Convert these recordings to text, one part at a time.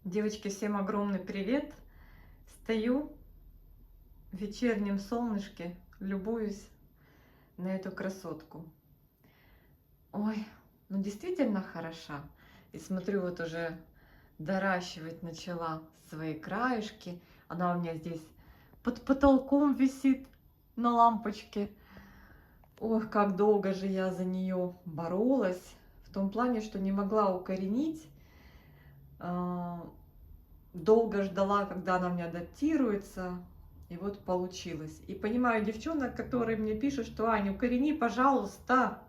Девочки, всем огромный привет! Стою в вечернем солнышке, любуюсь на эту красотку. Ой, ну действительно хороша. И смотрю, вот уже доращивать начала свои краешки. Она у меня здесь под потолком висит на лампочке. Ох, как долго же я за нее боролась. В том плане, что не могла укоренить. Долго ждала, когда она мне адаптируется, и вот получилось. И понимаю девчонок, которые мне пишут, что Аня, укорени, пожалуйста,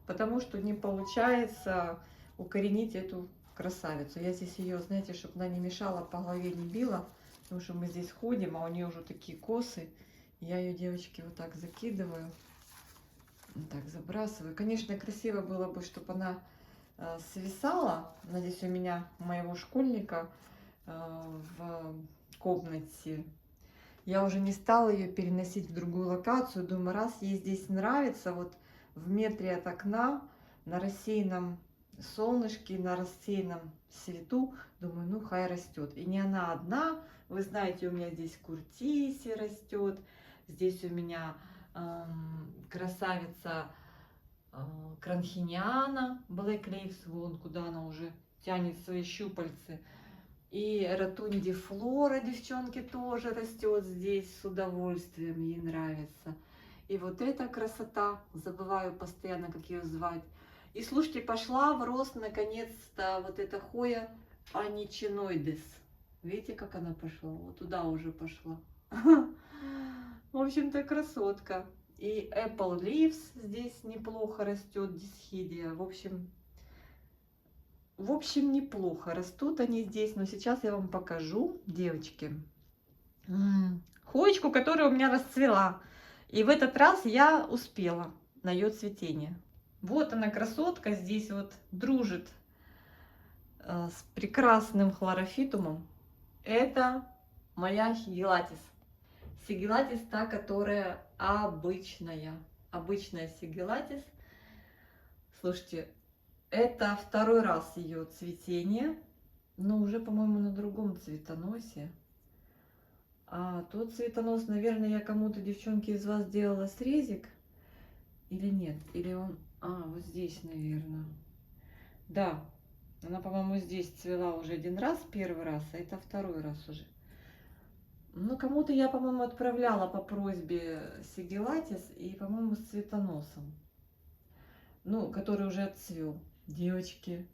потому что не получается укоренить эту красавицу. Я здесь ее, знаете, чтобы она не мешала, по голове не била, потому что мы здесь ходим, а у нее уже такие косы. Я ее, девочки, вот так закидываю, вот так забрасываю. Конечно, красиво было бы, чтобы она свисала. Надеюсь, у меня моего школьника в комнате. Я уже не стала ее переносить в другую локацию. Думаю, раз ей здесь нравится, вот в метре от окна, на рассеянном солнышке, на рассеянном свету, думаю, ну хай растет. И не она одна. Вы знаете, у меня здесь куртиси растет. Здесь у меня красавица кранхиниана, Black Leaves, вон куда она уже тянет свои щупальцы. И ротундифлора, девчонки, тоже растет здесь с удовольствием, ей нравится. И вот эта красота, забываю постоянно, как ее звать. И слушайте, пошла в рост наконец-то вот эта хоя аничиноидес. Видите, как она пошла? Вот туда уже пошла. В общем-то, красотка. И Apple Leaves здесь неплохо растет, дисхидия. В общем, неплохо растут они здесь, но сейчас я вам покажу, девочки, хоечку, которая у меня расцвела. И в этот раз я успела на ее цветение. Вот она, красотка, здесь вот дружит с прекрасным хлорофитумом. Это моя сигилатис. Сигилатис та, которая обычная. Обычная сигилатис. Слушайте, это второй раз ее цветение, но уже, по-моему, на другом цветоносе. А тот цветонос, наверное, я кому-то, девчонки, из вас делала срезик. Или нет? Или он... вот здесь, наверное. Да, она, по-моему, здесь цвела уже один раз, первый раз, а это второй раз уже. Ну, кому-то я, по-моему, отправляла по просьбе сигилатис и, по-моему, с цветоносом. Ну, который уже отцвел. Девочки,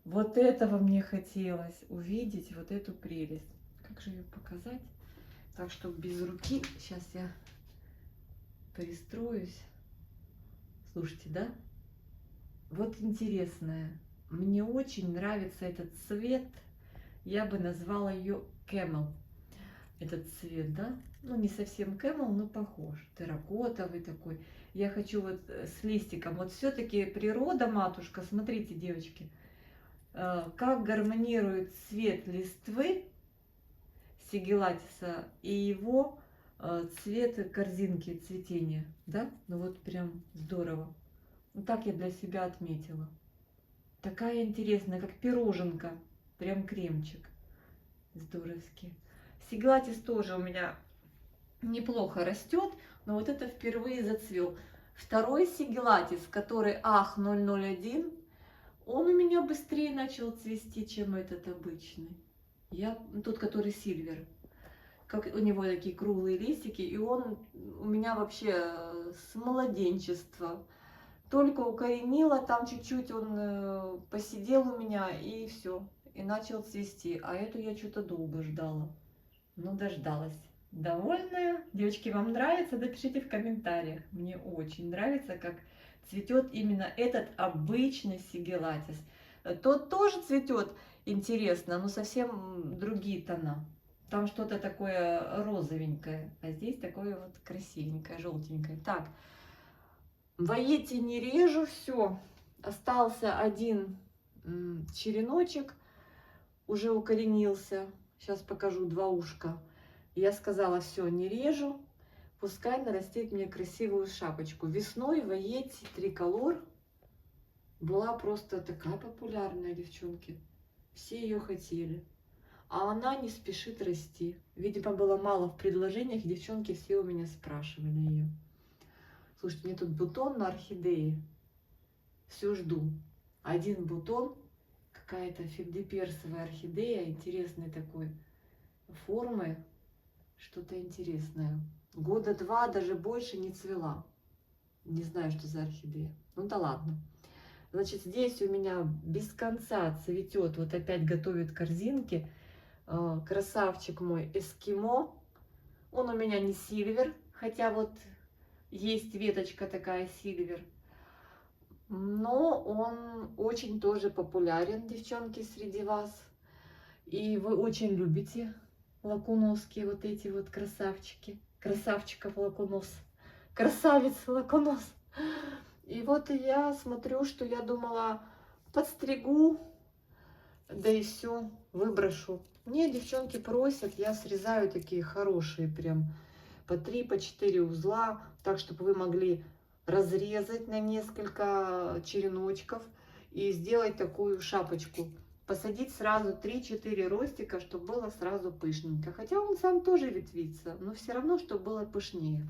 вот этого мне хотелось увидеть, вот эту прелесть. Как же ее показать? Так, чтобы без руки. Сейчас я пристроюсь. Слушайте, да? Вот интересная. Мне очень нравится этот цвет. Я бы назвала ее Camel. Этот цвет, да? Ну, не совсем Camel, но похож. Терракотовый такой. Я хочу вот с листиком. Вот все-таки природа, матушка, смотрите, девочки, как гармонирует цвет листвы сигилатиса и его цвет корзинки цветения, да? Ну вот прям здорово. Вот так я для себя отметила. Такая интересная, как пироженка, прям кремчик. Здоровски. Сигилатис тоже у меня неплохо растет, но вот это впервые зацвел. Второй сигилатис, который Ах 001, он у меня быстрее начал цвести, чем этот обычный. Тот, который сильвер. Как у него такие круглые листики, и он у меня вообще с младенчества. Только укоренила, там чуть-чуть он посидел у меня, и все, и начал цвести. А эту я что-то долго ждала. Ну, дождалась. Довольная? Девочки, вам нравится? Напишите в комментариях. Мне очень нравится, как цветет именно этот обычный сигилатис. Тот тоже цветет интересно, но совсем другие тона. Там что-то такое розовенькое, а здесь такое вот красивенькое, желтенькое. Так, воете не режу, все. Остался один череночек, уже укоренился. Сейчас покажу два ушка. Я сказала, все, не режу, пускай нарастит мне красивую шапочку. Весной воете триколор была просто такая популярная, девчонки. Все ее хотели. А она не спешит расти. Видимо, было мало в предложениях, девчонки все у меня спрашивали ее. Слушайте, мне тут бутон на орхидее. Все жду. Один бутон, какая-то финдеперсовая орхидея, интересной такой формы. Что-то интересное. Года 2, даже больше не цвела. Не знаю, что за орхидея. Ну да ладно. Значит, здесь у меня без конца цветет, вот опять готовит корзинки. Красавчик мой эскимо. Он у меня не сильвер, хотя вот есть веточка такая сильвер. Но он очень тоже популярен, девчонки, среди вас. И вы очень любите лакуносские вот эти вот красавчики. Красавчиков лакунос. Красавец лакунос. И вот я смотрю, что я думала, подстригу, да и все, выброшу. Мне девчонки просят, я срезаю такие хорошие, прям по 3, по 4 узла, так, чтобы вы могли разрезать на несколько череночков и сделать такую шапочку. Посадить сразу 3-4 ростика, чтобы было сразу пышненько. Хотя он сам тоже ветвится, но все равно, чтобы было пышнее.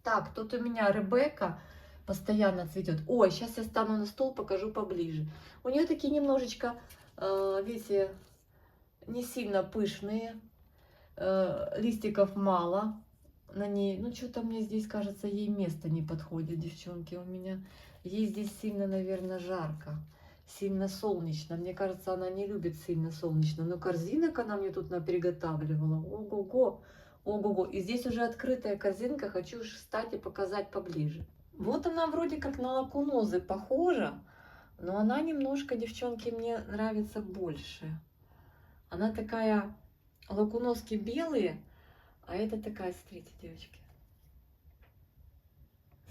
Так, тут у меня Ребекка постоянно цветет. Ой, сейчас я стану на стол, покажу поближе. У нее такие немножечко, видите, не сильно пышные, листиков мало на ней. Ну, что-то мне здесь, кажется, ей место не подходит, девчонки, у меня. Ей здесь сильно, наверное, жарко, сильно солнечно. Мне кажется, она не любит сильно солнечно. Но корзинок она мне тут наприготавливала. Ого-го, ого-го. И здесь уже открытая корзинка, хочу, кстати, показать поближе. Вот она вроде как на лакунозы похожа, но она немножко, девчонки, мне нравится больше. Она такая, лакуноски белые, а это такая, смотрите, девочки.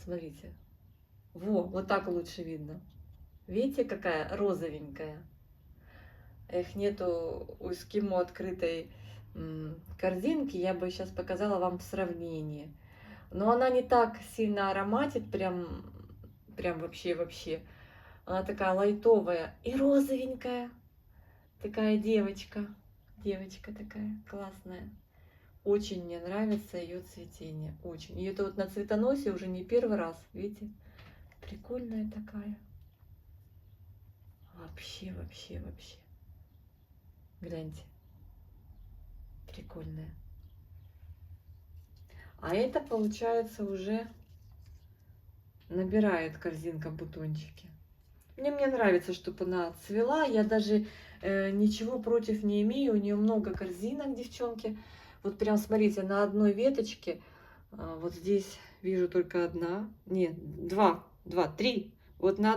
Смотрите. Вот так лучше видно. Видите, какая розовенькая. Эх, нету у эскимо открытой корзинки, я бы сейчас показала вам в сравнении. Но она не так сильно ароматит, прям вообще. Она такая лайтовая и розовенькая. Такая девочка. Девочка такая классная. Очень мне нравится ее цветение. Очень. И это вот на цветоносе уже не первый раз. Видите? Прикольная такая. Вообще. Гляньте. Прикольная. А это получается уже набирает корзинка бутончики. Мне нравится, чтобы она цвела. Я даже ничего против не имею. У нее много корзинок, девчонки. Вот прям смотрите, на одной веточке, вот здесь вижу только одна, нет, три. Вот на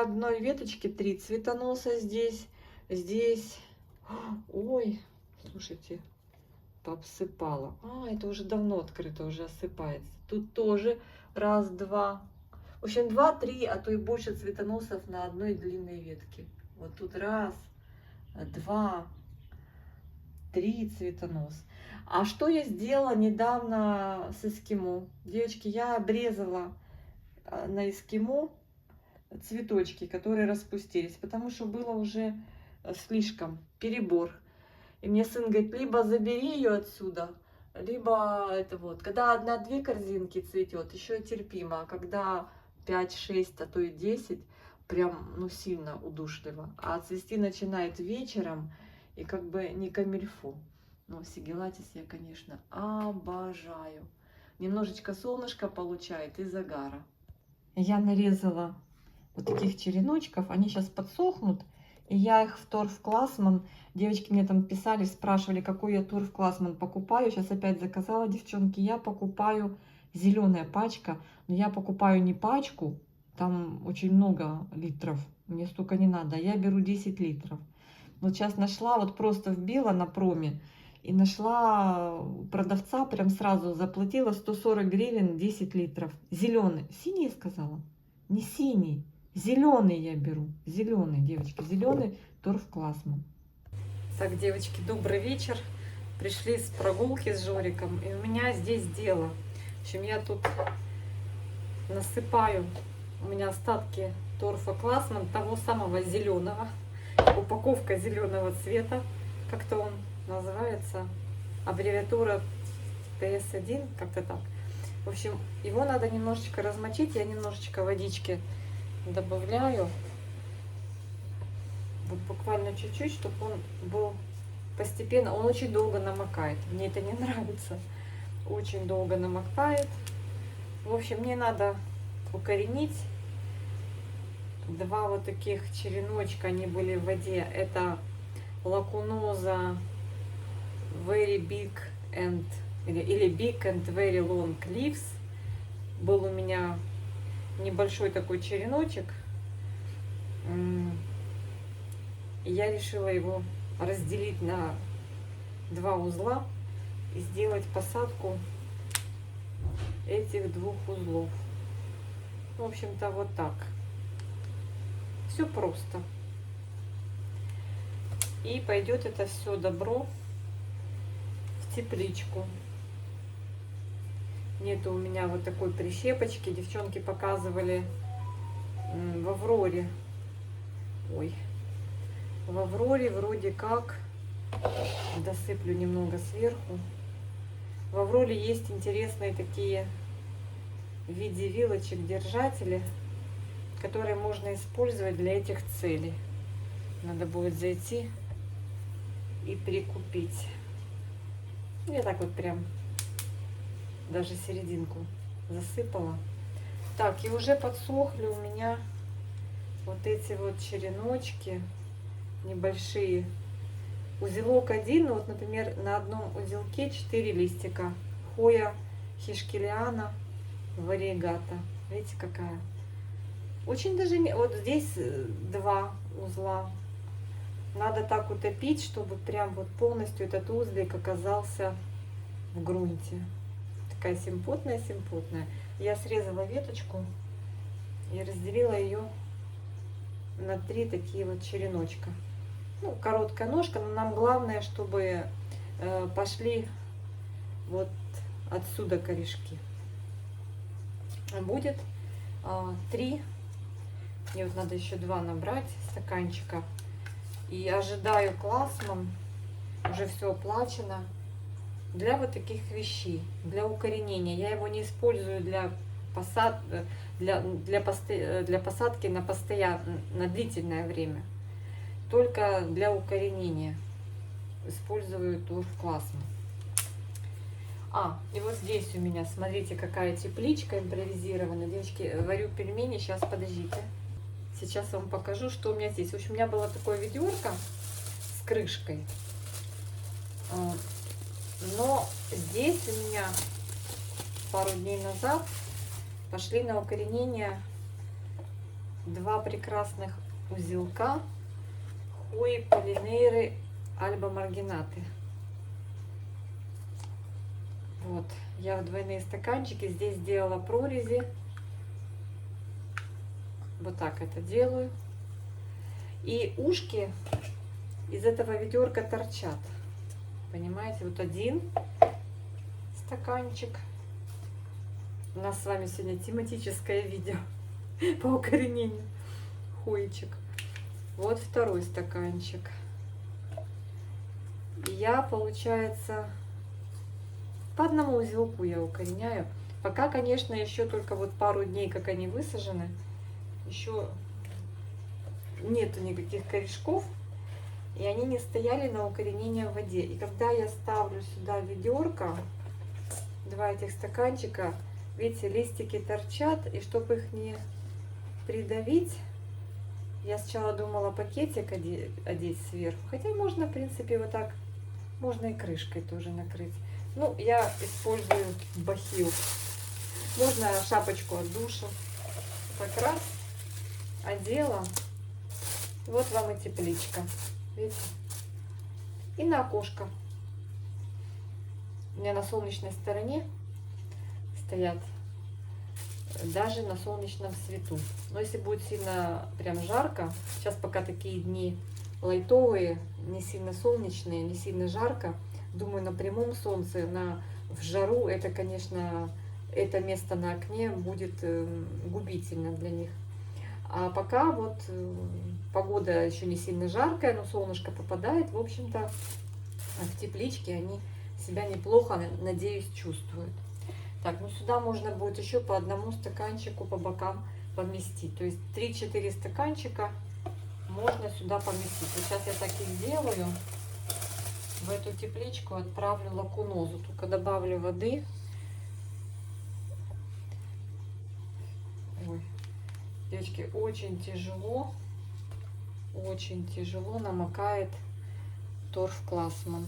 одной веточке 3 цветоноса здесь. Ой, слушайте, пообсыпала. Это уже давно открыто, уже осыпается. Тут тоже 1, 2. В общем, 2, 3, а то и больше цветоносов на одной длинной ветке. Вот тут 1, 2, 3 цветонос. А что я сделала недавно с эскимо? Девочки, я обрезала на эскимо цветочки, которые распустились, потому что было уже слишком перебор. И мне сын говорит, либо забери ее отсюда, либо это вот. Когда 1-2 корзинки цветет, еще терпимо, а когда 5, 6, а то и 10, прям, ну, сильно удушливо. А цвести начинает вечером, и как бы не камильфо. Но сигелатис я, конечно, обожаю. Немножечко солнышко получает и загара. Я нарезала вот таких череночков, они сейчас подсохнут. И я их в Торф Классман, девочки мне там писали, спрашивали, какой я Торф Классман покупаю. Сейчас опять заказала, девчонки, я покупаю зеленая пачка. Но я покупаю не пачку, там очень много литров, мне столько не надо. Я беру 10 литров. Вот сейчас нашла, вот просто вбила на проме и нашла продавца, прям сразу заплатила 140 гривен 10 литров. Зеленый, синий я сказала? Не синий, зеленый я беру. Зеленый, девочки, зеленый Торф Классман. Так, девочки, добрый вечер. Пришли с прогулки с Жориком, и у меня здесь дело. В общем, я тут насыпаю, у меня остатки Торфа Классман, того самого зеленого. упаковка зеленого цвета, как-то он называется, аббревиатура PS1, как-то так. В общем, его надо немножечко размочить, я немножечко водички добавляю, вот буквально чуть-чуть, чтобы он был постепенно, он очень долго намокает, мне это не нравится, очень долго намокает. В общем, мне надо укоренить два вот таких череночка, они были в воде, это лакуноза very big and или big and very long leaves. Был у меня небольшой такой череночек, и я решила его разделить на два узла и сделать посадку этих двух узлов. В общем-то, вот так. Все просто. И пойдет это все добро в тепличку. Нету у меня вот такой прищепочки. Девчонки показывали в Авроре. Ой. В Авроре вроде как. Досыплю немного сверху. В Авроре есть интересные такие в виде вилочек держатели, которые можно использовать для этих целей. Надо будет зайти и прикупить. Я так вот прям даже серединку засыпала. Так, и уже подсохли у меня вот эти вот череночки небольшие. Узелок один, вот, например, на одном узелке 4 листика. Хоя хишкелиана вариегата. Видите, какая? Очень даже не... Вот здесь 2 узла. Надо так утопить, чтобы прям вот полностью этот узлик оказался в грунте. Такая симпотная. Я срезала веточку и разделила ее на 3 такие вот череночка. Ну, короткая ножка, но нам главное, чтобы пошли вот отсюда корешки. Будет 3. Мне вот надо еще 2 набрать стаканчика. И ожидаю классмом, уже все оплачено, для вот таких вещей, для укоренения. Я его не использую для посадки на длительное время. Только для укоренения использую тур классму. И вот здесь у меня, смотрите, какая тепличка импровизированная. Девочки, варю пельмени, сейчас, подождите. Сейчас вам покажу, что у меня здесь. В общем, у меня было такое ведерко с крышкой. Но здесь у меня пару дней назад пошли на укоренение 2 прекрасных узелка Хои полинейры альба маргинаты. Вот, я в двойные стаканчики здесь сделала прорези. Вот так это делаю. И ушки из этого ведерка торчат. Понимаете, вот один стаканчик. У нас с вами сегодня тематическое видео по укоренению хоечек. Вот второй стаканчик. И я, получается, по одному узелку я укореняю. Пока, конечно, еще только вот пару дней, как они высажены, еще нету никаких корешков, и они не стояли на укоренение в воде. И когда я ставлю сюда ведерко, 2 этих стаканчика, видите, листики торчат, и чтобы их не придавить, я сначала думала пакетик одеть сверху, хотя можно, в принципе, вот так, можно и крышкой тоже накрыть. Ну, я использую бахил. Можно шапочку от душа. Так раз одела. Вот вам и тепличка. Видите? И на окошко. У меня на солнечной стороне стоят, даже на солнечном свету. Но если будет сильно прям жарко, сейчас пока такие дни лайтовые, не сильно солнечные, не сильно жарко, думаю, на прямом солнце, в жару, это, конечно, это место на окне будет губительно для них. А пока вот погода еще не сильно жаркая, но солнышко попадает. В общем-то, в тепличке они себя неплохо, надеюсь, чувствуют. Так, ну сюда можно будет еще по одному стаканчику по бокам поместить. То есть 3-4 стаканчика можно сюда поместить. Вот сейчас я так и сделаю. В эту тепличку отправлю лакунозу. Только добавлю воды. Ой, девочки, очень тяжело намокает торф Классман.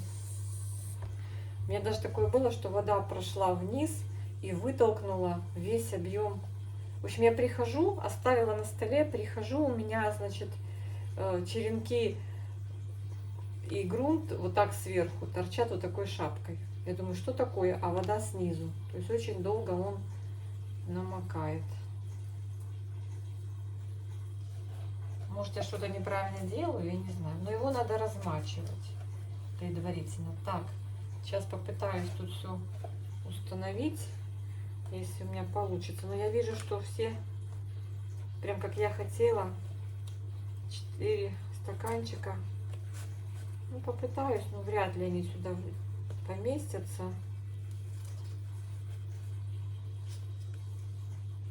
У меня даже такое было, что вода прошла вниз и вытолкнула весь объем. В общем, я прихожу, оставила на столе, прихожу, у меня, значит, черенки и грунт вот так сверху торчат вот такой шапкой. Я думаю, что такое? А вода снизу. То есть очень долго он намокает. Может, я что-то неправильно делаю, я не знаю. Но его надо размачивать предварительно. Так, сейчас попытаюсь тут все установить, если у меня получится. Но я вижу, что все, прям как я хотела, 4 стаканчика. Ну, попытаюсь, но вряд ли они сюда поместятся.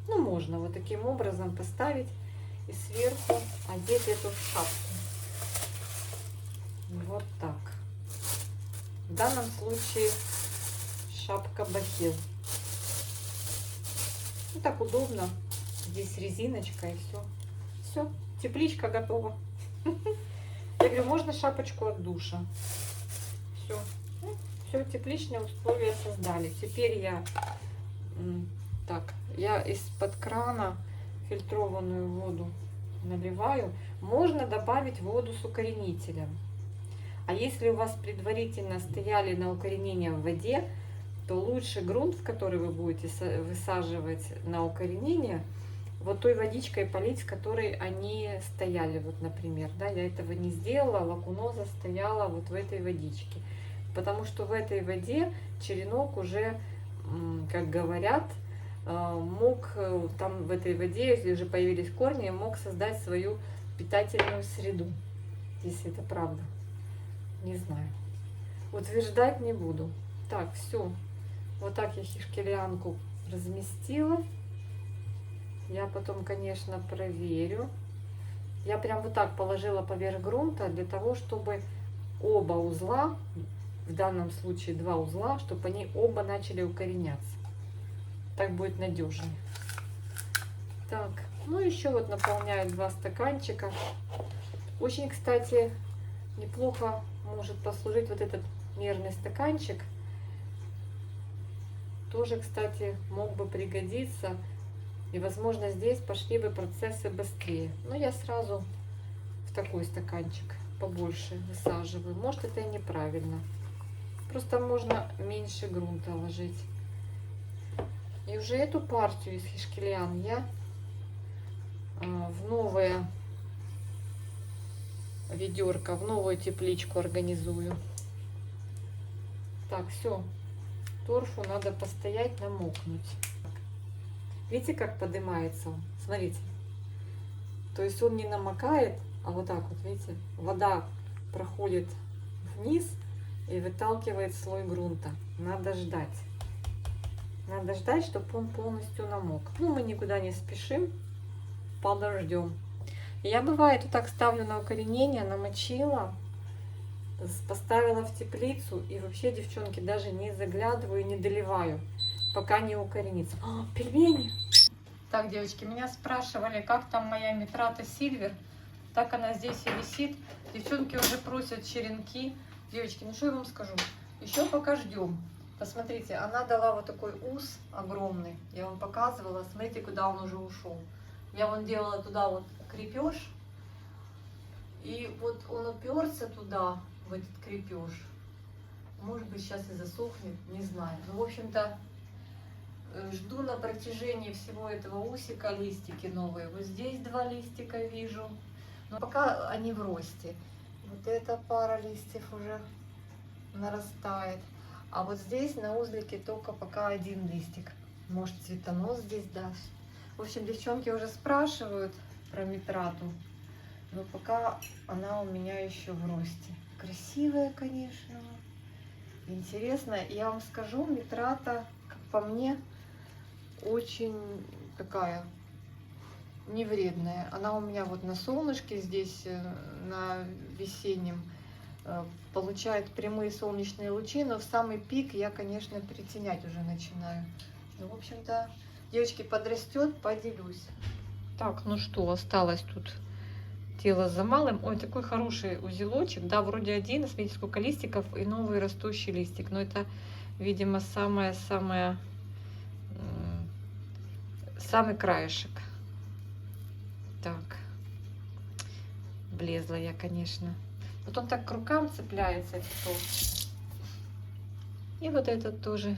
Ну, можно вот таким образом поставить и сверху одеть эту шапку. Вот так. В данном случае шапка бахил. Ну, так удобно. Здесь резиночка и все. Все, тепличка готова. Я говорю, можно шапочку от душа. Все. Все, тепличные условия создали. Теперь я из-под крана фильтрованную воду наливаю. Можно добавить воду с укоренителем. А если у вас предварительно стояли на укоренение в воде, то лучше грунт, в который вы будете высаживать на укоренение, вот той водичкой полить, с которой они стояли, вот, например, да, я этого не сделала, лакуноза стояла вот в этой водичке, потому что в этой воде черенок уже, как говорят, мог там в этой воде, если уже появились корни, мог создать свою питательную среду, если это правда, не знаю, утверждать не буду. Так, все, вот так я хишкелианку разместила. Я потом, конечно, проверю. Я прям вот так положила поверх грунта для того, чтобы оба узла, в данном случае 2 узла, чтобы они оба начали укореняться. Так будет надежнее. Так, ну еще вот наполняю 2 стаканчика. Очень, кстати, неплохо может послужить вот этот мерный стаканчик. Тоже, кстати, мог бы пригодиться. И, возможно, здесь пошли бы процессы быстрее. Но я сразу в такой стаканчик побольше высаживаю. Может, это и неправильно. Просто можно меньше грунта ложить. И уже эту партию из хишкелиан я в новое ведерко, в новую тепличку организую. Так, все. Торфу надо постоять, намокнуть. Видите, как поднимается он? Смотрите. То есть он не намокает, а вот так вот, видите, вода проходит вниз и выталкивает слой грунта. Надо ждать. Надо ждать, чтобы он полностью намок. Ну, мы никуда не спешим, подождем. Я, бывает, вот так ставлю на укоренение, намочила, поставила в теплицу и вообще, девчонки, даже не заглядываю, не доливаю, пока не укоренится. А, пельмени! Так, девочки, меня спрашивали, как там моя Митрата Сильвер. Так она здесь и висит. Девчонки уже просят черенки. Девочки, ну что я вам скажу? Еще пока ждем. Посмотрите, она дала вот такой ус огромный. Я вам показывала. Смотрите, куда он уже ушел. Я вон делала туда вот крепеж. И вот он уперся туда, в этот крепеж. Может быть, сейчас и засохнет, не знаю. Ну, в общем-то, жду на протяжении всего этого усика листики новые. Вот здесь 2 листика вижу. Но пока они в росте. Вот эта пара листьев уже нарастает. А вот здесь на узлике только пока 1 листик. Может, цветонос здесь даст. В общем, девчонки уже спрашивают. про Митрату. Но пока она у меня еще в росте. Красивая, конечно. Интересная. Я вам скажу, Митрата, как по мне, очень такая невредная. Она у меня вот на солнышке здесь, на весеннем, получает прямые солнечные лучи, но в самый пик я, конечно, притенять уже начинаю. Ну, в общем-то, девочки, подрастет, поделюсь. Так, ну что, осталось тут тело за малым. Ой, такой хороший узелочек. Да, вроде один, смотрите, сколько листиков и новый растущий листик. Но это, видимо, самый краешек. Так, влезла я, конечно. Вот он так к рукам цепляется, этот. И вот этот тоже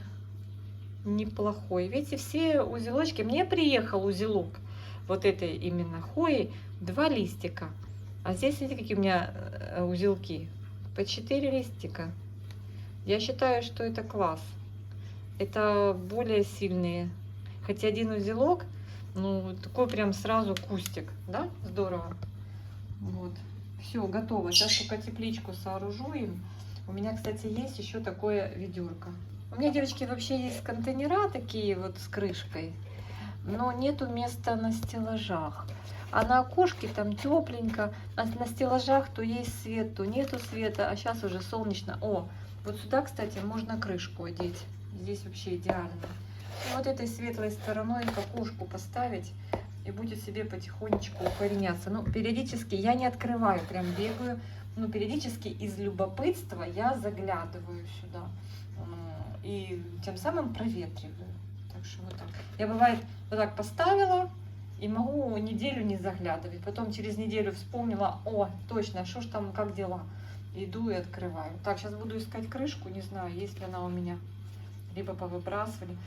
неплохой. Видите, все узелочки. Мне приехал узелок вот этой именно хои, 2 листика. А здесь, видите, какие у меня узелки? По 4 листика. Я считаю, что это класс. Это более сильные. Хотя один узелок, ну, такой прям сразу кустик, да? Здорово. Вот. Все, готово. Сейчас только тепличку сооружу им. У меня, кстати, есть еще такое ведерко. У меня, девочки, вообще есть контейнера такие вот с крышкой, но нету места на стеллажах. А на окошке там тепленько, а на стеллажах то есть свет, то нету света, а сейчас уже солнечно. О, вот сюда, кстати, можно крышку одеть. Здесь вообще идеально. И вот этой светлой стороной к окошку поставить, и будет себе потихонечку укореняться. Ну, периодически я не открываю, прям бегаю, но периодически из любопытства я заглядываю сюда. И тем самым проветриваю. Так что вот так. Я, бывает, вот так поставила и могу неделю не заглядывать. Потом через неделю вспомнила, о, точно, что ж там, как дела. Иду и открываю. Так, сейчас буду искать крышку, не знаю, есть ли она у меня. Либо повыбрасывали.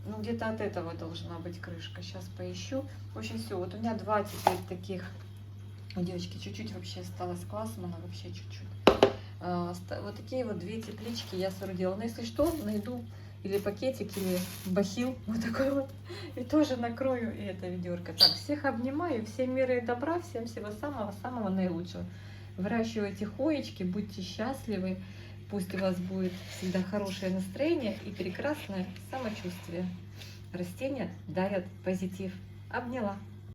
Ну, где-то от этого должна быть крышка. Сейчас поищу. В общем, все. Вот у меня 2 теперь таких. У девочки чуть-чуть вообще осталось классмана, вообще чуть-чуть. Вот такие вот 2 теплички я соорудила. Но если что, найду или пакетик, или бахил, вот такой вот, и тоже накрою и это ведерко. Так, всех обнимаю, всем мира и добра, всем всего самого-самого наилучшего. Выращивайте хоечки, будьте счастливы, пусть у вас будет всегда хорошее настроение и прекрасное самочувствие. Растения дарят позитив. Обняла.